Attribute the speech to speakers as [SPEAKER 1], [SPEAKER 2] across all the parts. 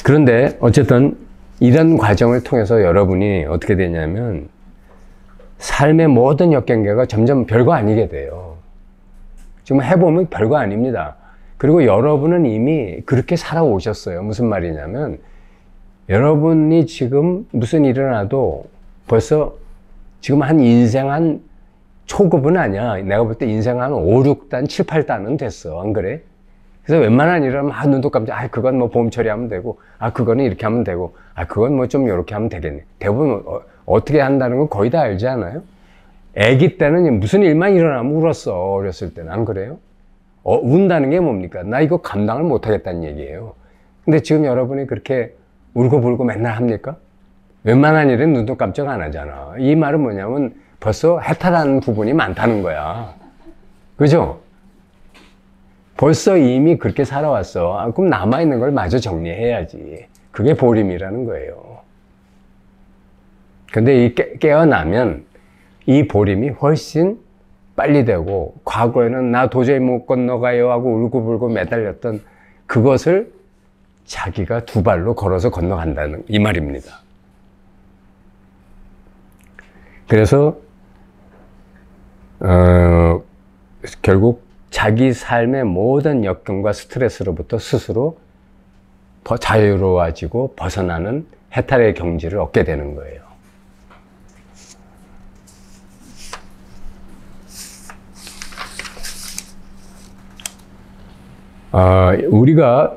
[SPEAKER 1] 그런데 어쨌든 이런 과정을 통해서 여러분이 어떻게 되냐면 삶의 모든 역경계가 점점 별거 아니게 돼요. 지금 해보면 별거 아닙니다. 그리고 여러분은 이미 그렇게 살아오셨어요. 무슨 말이냐면 여러분이 지금 무슨 일이 일어나도 벌써 지금 한 인생 한 초급은 아니야. 내가 볼 때 인생 한 5, 6단, 7, 8단은 됐어. 안 그래? 그래서 웬만한 일을 하면 눈도 깜짝, 그건 뭐 보험 처리하면 되고, 그거는 이렇게 하면 되고, 그건 뭐 좀 이렇게 하면 되겠네. 대부분 어떻게 한다는 건 거의 다 알지 않아요? 아기 때는 무슨 일만 일어나면 울었어. 어렸을 때는. 안 그래요? 운다는 게 뭡니까? 나 이거 감당을 못 하겠다는 얘기예요. 근데 지금 여러분이 그렇게 울고불고 맨날 합니까? 웬만한 일은 눈도 깜짝 안 하잖아. 이 말은 뭐냐면 벌써 해탈하는 부분이 많다는 거야. 그죠? 벌써 이미 그렇게 살아왔어. 그럼 남아있는 걸 마저 정리해야지. 그게 보림이라는 거예요. 근데 이 깨어나면 이 보림이 훨씬 빨리 되고, 과거에는 나 도저히 못 건너가요 하고 울고불고 매달렸던 그것을 자기가 두 발로 걸어서 건너간다는 이 말입니다. 그래서 결국 자기 삶의 모든 역경과 스트레스로부터 스스로 자유로워지고 벗어나는 해탈의 경지를 얻게 되는 거예요. 우리가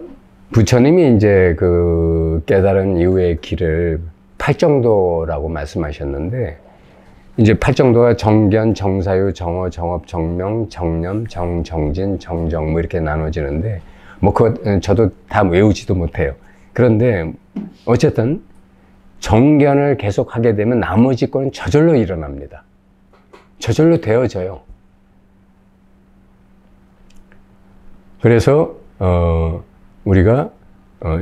[SPEAKER 1] 부처님이 이제 그 깨달은 이후의 길을 팔정도라고 말씀하셨는데, 이제 팔정도가 정견, 정사유, 정어, 정업, 정명, 정념, 정진, 정정 뭐 이렇게 나눠지는데, 뭐 그거 저도 다 외우지도 못해요. 그런데 어쨌든 정견을 계속 하게 되면 나머지 거는 저절로 일어납니다. 저절로 되어져요. 그래서 우리가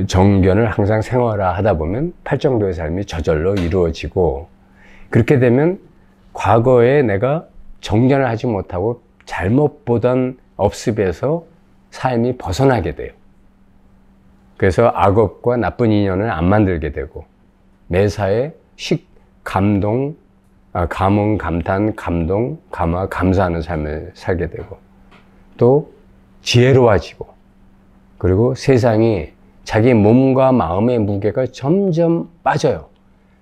[SPEAKER 1] 정견을 항상 생활화하다 보면 팔정도의 삶이 저절로 이루어지고, 그렇게 되면 과거에 내가 정견을 하지 못하고 잘못 보던 업습에서 삶이 벗어나게 돼요. 그래서 악업과 나쁜 인연을 안 만들게 되고, 매사에 감동, 감흥, 감탄, 감동, 감화, 감사하는 삶을 살게 되고, 또 지혜로워지고, 그리고 세상이 자기 몸과 마음의 무게가 점점 빠져요.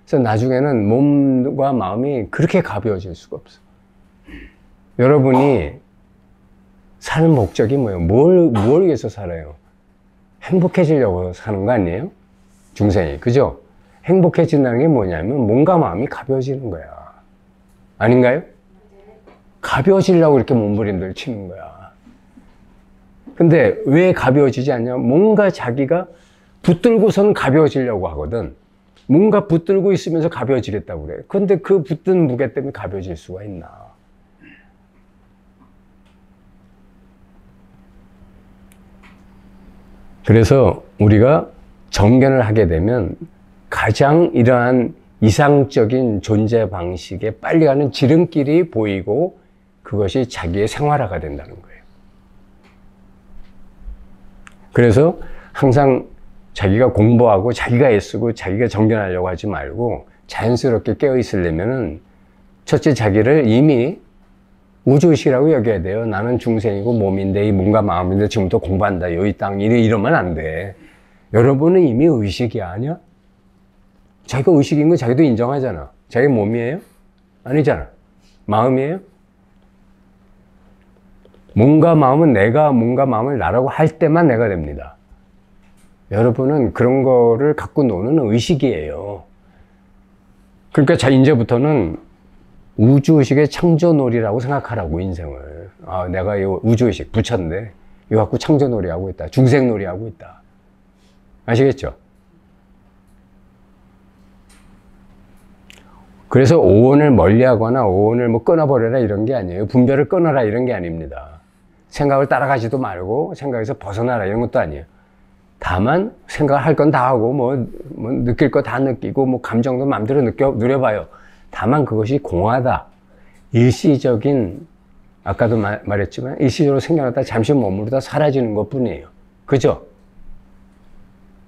[SPEAKER 1] 그래서 나중에는 몸과 마음이 그렇게 가벼워질 수가 없어. 여러분이 사는 목적이 뭐예요? 뭘 위해서 살아요? 행복해지려고 사는 거 아니에요? 중생이. 그죠? 행복해진다는 게 뭐냐면 몸과 마음이 가벼워지는 거야. 아닌가요? 가벼워지려고 이렇게 몸부림들 치는 거야. 근데 왜 가벼워지지 않냐? 뭔가 자기가 붙들고선 가벼워지려고 하거든. 뭔가 붙들고 있으면서 가벼워지겠다고 그래. 근데 그 붙든 무게 때문에 가벼워질 수가 있나? 그래서 우리가 정견을 하게 되면 가장 이러한 이상적인 존재 방식에 빨리 가는 지름길이 보이고, 그것이 자기의 생활화가 된다는 거예요. 그래서 항상 자기가 공부하고 자기가 애쓰고 자기가 정견하려고 하지 말고 자연스럽게 깨어 있으려면은 첫째, 자기를 이미 우주의식이라고 여겨야 돼요. 나는 중생이고 몸인데, 이 몸과 마음인데 지금부터 공부한다. 이 땅 이러면 안 돼. 여러분은 이미 의식이 아니야? 자기가 의식인 거 자기도 인정하잖아. 자기 몸이에요? 아니잖아. 마음이에요? 몸과 마음은 내가 몸과 마음을 나라고 할 때만 내가 됩니다. 여러분은 그런 거를 갖고 노는 의식이에요. 그러니까 자, 이제부터는 우주의식의 창조놀이라고 생각하라고, 인생을. 내가 이 우주의식, 부처인데, 이거 갖고 창조놀이 하고 있다. 중생놀이 하고 있다. 아시겠죠? 그래서 오온을 멀리 하거나 오온을 뭐 끊어버려라 이런 게 아니에요. 분별을 끊어라 이런 게 아닙니다. 생각을 따라가지도 말고 생각에서 벗어나라 이런 것도 아니에요. 다만 생각할 건 다 하고 뭐 느낄 거 다 느끼고 뭐 감정도 마음대로 누려봐요. 다만 그것이 공하다. 일시적인, 아까도 말했지만 일시적으로 생겨났다 잠시 머무르다 사라지는 것 뿐이에요. 그죠?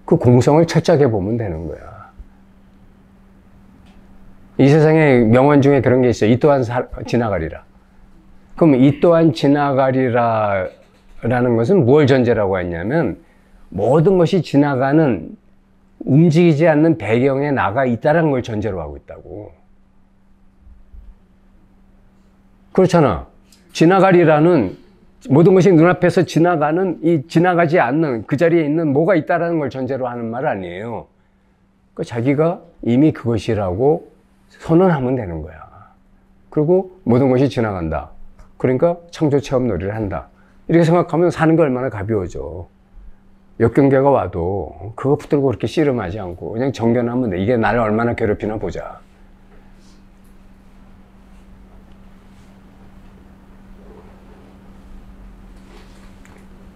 [SPEAKER 1] 그 공성을 철저하게 보면 되는 거야. 이 세상에 명언 중에 그런 게 있어요. 이 또한 지나가리라. 그럼 이 또한 지나가리라 라는 것은 뭘 전제라고 했냐면 모든 것이 지나가는 움직이지 않는 배경에 나가 있다는 걸 전제로 하고 있다고. 그렇잖아. 지나가리라는 모든 것이 눈앞에서 지나가는 이 지나가지 않는 그 자리에 있는 뭐가 있다는 걸 전제로 하는 말 아니에요. 그러니까 자기가 이미 그것이라고 선언하면 되는 거야. 그리고 모든 것이 지나간다. 그러니까 창조 체험 놀이를 한다. 이렇게 생각하면 사는 게 얼마나 가벼워져. 역경계가 와도 그거 붙들고 그렇게 씨름하지 않고 그냥 정견하면 돼. 이게 나를 얼마나 괴롭히나 보자.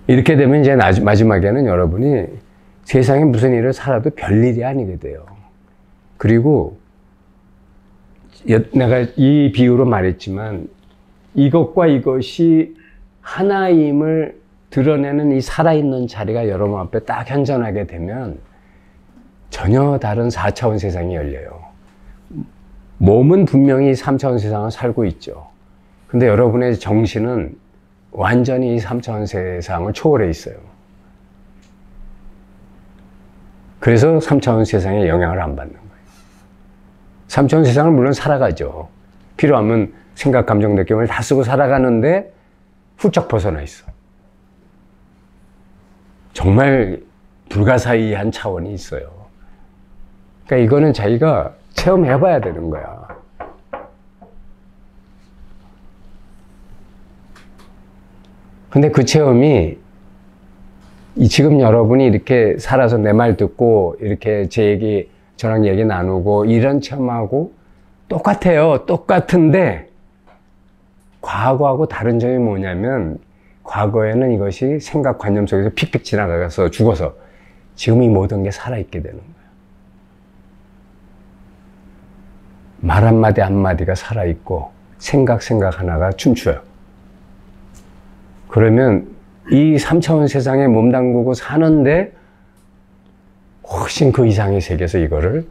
[SPEAKER 1] 이렇게 되면 이제 마지막에는 여러분이 세상에 무슨 일을 살아도 별일이 아니게 돼요. 그리고 내가 이 비유로 말했지만 이것과 이것이 하나임을 드러내는 이 살아있는 자리가 여러분 앞에 딱 현존하게 되면 전혀 다른 4차원 세상이 열려요. 몸은 분명히 3차원 세상을 살고 있죠. 근데 여러분의 정신은 완전히 이 3차원 세상을 초월해 있어요. 그래서 3차원 세상에 영향을 안 받는 거예요. 3차원 세상은 물론 살아가죠. 필요하면 생각, 감정, 느낌을 다 쓰고 살아가는데 훌쩍 벗어나 있어. 정말 불가사의한 차원이 있어요. 그러니까 이거는 자기가 체험해 봐야 되는 거야. 근데 그 체험이 지금 여러분이 이렇게 살아서 내 말 듣고 이렇게 저랑 얘기 나누고 이런 체험하고 똑같아요. 똑같은데 과거하고 다른 점이 뭐냐면 과거에는 이것이 생각관념 속에서 픽픽 지나가서 죽어서 지금 이 모든 게 살아있게 되는 거예요. 말 한마디 한마디가 살아있고 생각 하나가 춤춰요. 그러면 이 3차원 세상에 몸담그고 사는데 훨씬 그 이상의 세계에서 이거를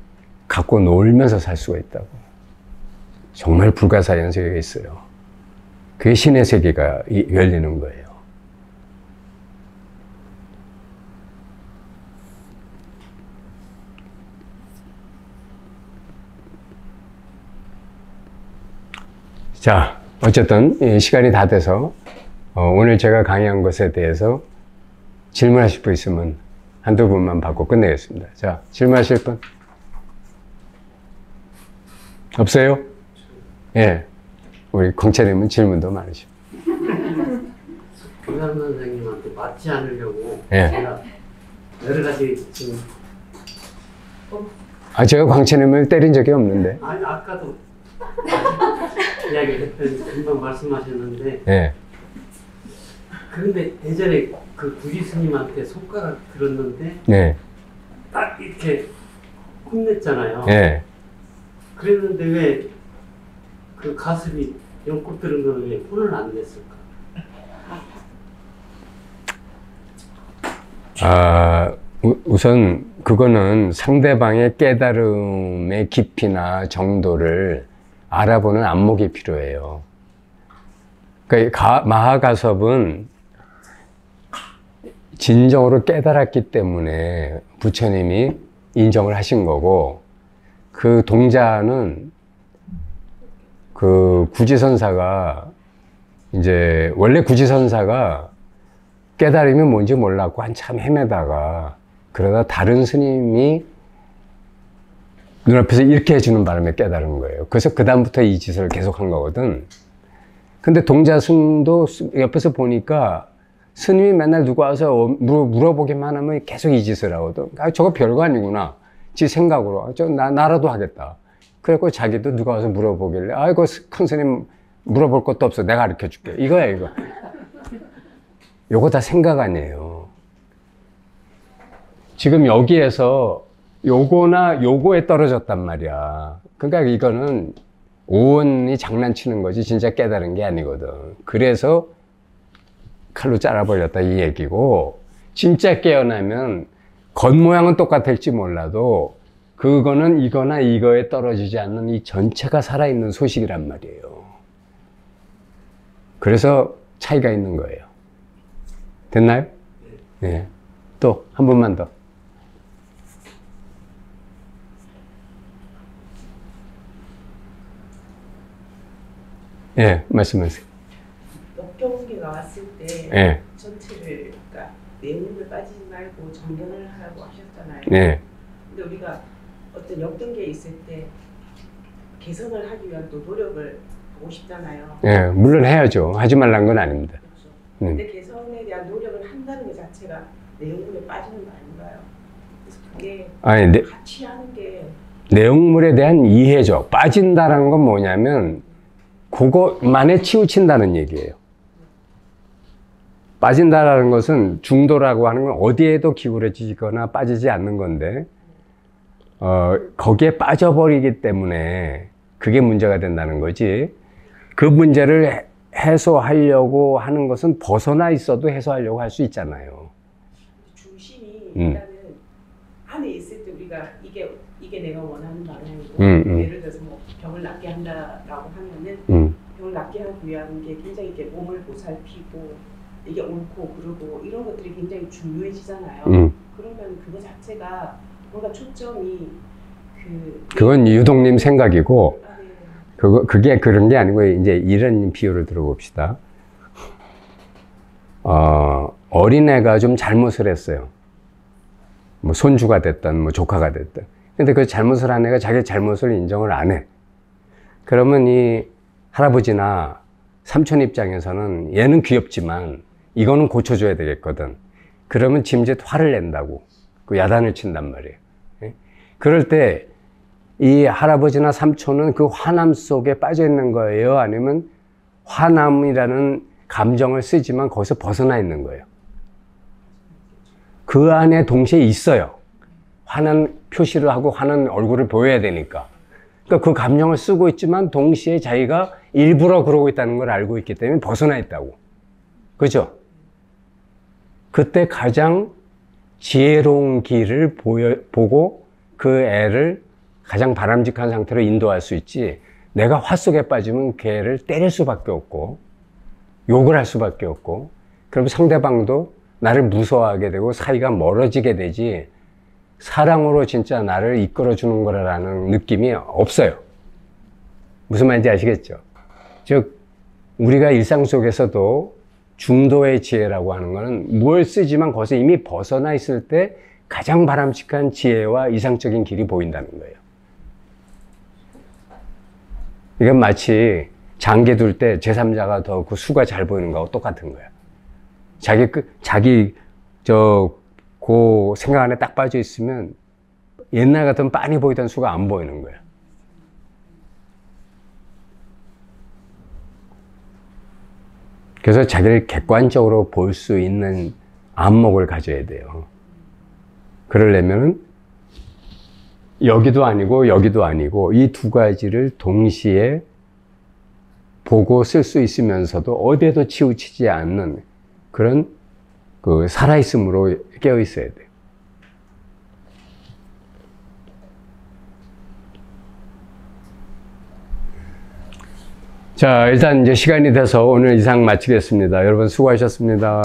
[SPEAKER 1] 갖고 놀면서 살 수가 있다고. 정말 불가사의한 세계가 있어요. 그게 신의 세계가 열리는 거예요. 자, 어쨌든 시간이 다 돼서 오늘 제가 강의한 것에 대해서 질문하실 분 있으면 한두 분만 받고 끝내겠습니다. 자, 질문하실 분? 없어요? 예. 우리 공채님은 질문도 많으시고.
[SPEAKER 2] 교장 선생님한테 맞지 않으려고
[SPEAKER 1] 예.
[SPEAKER 2] 제가 여러 가지 지금
[SPEAKER 1] 제가 광채님을 때린 적이 없는데.
[SPEAKER 2] 아니 아까도 이야기를 했더니 금방 말씀하셨는데
[SPEAKER 1] 예.
[SPEAKER 2] 그런데 예전에 그 구지 스님한테 손가락 들었는데
[SPEAKER 1] 네.
[SPEAKER 2] 딱 이렇게 혼냈잖아요.
[SPEAKER 1] 예.
[SPEAKER 2] 그랬는데 왜 그 가슴이 연꽃 들은 거는 왜 혼을 안 냈을까?
[SPEAKER 1] 우선 그거는 상대방의 깨달음의 깊이나 정도를 알아보는 안목이 필요해요. 그러니까 마하가섭은 진정으로 깨달았기 때문에 부처님이 인정을 하신 거고, 그 동자는 그 구지선사가 이제 원래 구지선사가 깨달음이 뭔지 몰랐고 한참 헤매다가 그러다 다른 스님이 눈앞에서 이렇게 해주는 바람에 깨달은 거예요. 그래서 그 다음부터 이 짓을 계속 한 거거든. 근데 동자승도 옆에서 보니까 스님이 맨날 누가 와서 물어보기만 하면 계속 이 짓을 하거든. 저거 별거 아니구나. 지 생각으로. 나라도 하겠다. 그래갖고 자기도 누가 와서 물어보길래, 아이고, 큰 스님 물어볼 것도 없어. 내가 가르쳐 줄게. 이거야, 이거. 요거 다 생각 아니에요. 지금 여기에서 요거나 요거에 떨어졌단 말이야. 그러니까 이거는 오온이 장난치는 거지 진짜 깨달은 게 아니거든. 그래서 칼로 잘라버렸다 이 얘기고, 진짜 깨어나면 겉모양은 똑같을지 몰라도 그거는 이거나 이거에 떨어지지 않는 이 전체가 살아있는 소식이란 말이에요. 그래서 차이가 있는 거예요. 됐나요? 네. 또 한 번만 더. 예, 말씀하세요.
[SPEAKER 3] 역경계가 왔을 때
[SPEAKER 1] 예.
[SPEAKER 3] 전체를 그러니까 내용을 빠지지 말고 정연을 하라고 하셨잖아요.
[SPEAKER 1] 예.
[SPEAKER 3] 근데 우리가 어떤 역경계에 있을 때 개선을 하기 위한 또 노력을 하고 싶잖아요.
[SPEAKER 1] 예, 물론 해야죠. 하지 말라는 건 아닙니다.
[SPEAKER 3] 그렇죠. 근데 개선에 대한 노력을 한다는 것 자체가 내용물에 빠지는 거 아닌가요? 그래서 그게
[SPEAKER 1] 아니,
[SPEAKER 3] 같이 하는 게
[SPEAKER 1] 내용물에 대한 이해죠. 빠진다라는 건 뭐냐면 그것만에 치우친다는 얘기예요. 빠진다라는 것은 중도라고 하는 건 어디에도 기울어지거나 빠지지 않는 건데 거기에 빠져버리기 때문에 그게 문제가 된다는 거지. 그 문제를 해소하려고 하는 것은 벗어나 있어도 해소하려고 할 수 있잖아요.
[SPEAKER 3] 중심이 일단은 안에 있을 때 우리가 이게 내가 원하는 방향이고 예를 들어서 뭐 병을 낫게 한다라고 하면은 병을 낫게 하기 위한 게 굉장히 이렇게 몸을 보살피고 이게 옳고 그르고 이런 것들이 굉장히 중요해지잖아요. 그러면 그거 자체가 뭔가 초점이
[SPEAKER 1] 그건 유동님 생각이고
[SPEAKER 3] 네.
[SPEAKER 1] 그게 그런 게 아니고 이제 이런 비유를 들어봅시다. 어린애가 좀 잘못을 했어요. 뭐 손주가 됐든 뭐 조카가 됐든. 근데 그 잘못을 한 애가 자기 잘못을 인정을 안 해. 그러면 이 할아버지나 삼촌 입장에서는 얘는 귀엽지만 이거는 고쳐줘야 되겠거든. 그러면 짐짓 화를 낸다고. 그 야단을 친단 말이에요. 예? 그럴 때 이 할아버지나 삼촌은 그 화남 속에 빠져 있는 거예요? 아니면 화남이라는 감정을 쓰지만 거기서 벗어나 있는 거예요? 그 안에 동시에 있어요. 화난 표시를 하고 화난 얼굴을 보여야 되니까. 그러니까 그 감정을 쓰고 있지만 동시에 자기가 일부러 그러고 있다는 걸 알고 있기 때문에 벗어나 있다고. 그죠? 그때 가장 지혜로운 길을 보고 그 애를 가장 바람직한 상태로 인도할 수 있지. 내가 화 속에 빠지면 걔를 때릴 수밖에 없고 욕을 할 수밖에 없고 그럼 상대방도 나를 무서워하게 되고 사이가 멀어지게 되지 사랑으로 진짜 나를 이끌어주는 거라는 느낌이 없어요. 무슨 말인지 아시겠죠? 즉 우리가 일상 속에서도 중도의 지혜라고 하는 거는 뭘 쓰지만 거기서 이미 벗어나 있을 때 가장 바람직한 지혜와 이상적인 길이 보인다는 거예요. 이건 마치 장기 둘 때 제3자가 더 그 수가 잘 보이는 거하고 똑같은 거야. 그 생각 안에 딱 빠져 있으면 옛날 같으면 빤히 보이던 수가 안 보이는 거야. 그래서 자기를 객관적으로 볼 수 있는 안목을 가져야 돼요. 그러려면 여기도 아니고 여기도 아니고 이 두 가지를 동시에 보고 쓸 수 있으면서도 어디에도 치우치지 않는 그런 그 살아있음으로 깨어 있어야 돼요. 자, 일단 이제 시간이 돼서 오늘 이상 마치겠습니다. 여러분 수고하셨습니다.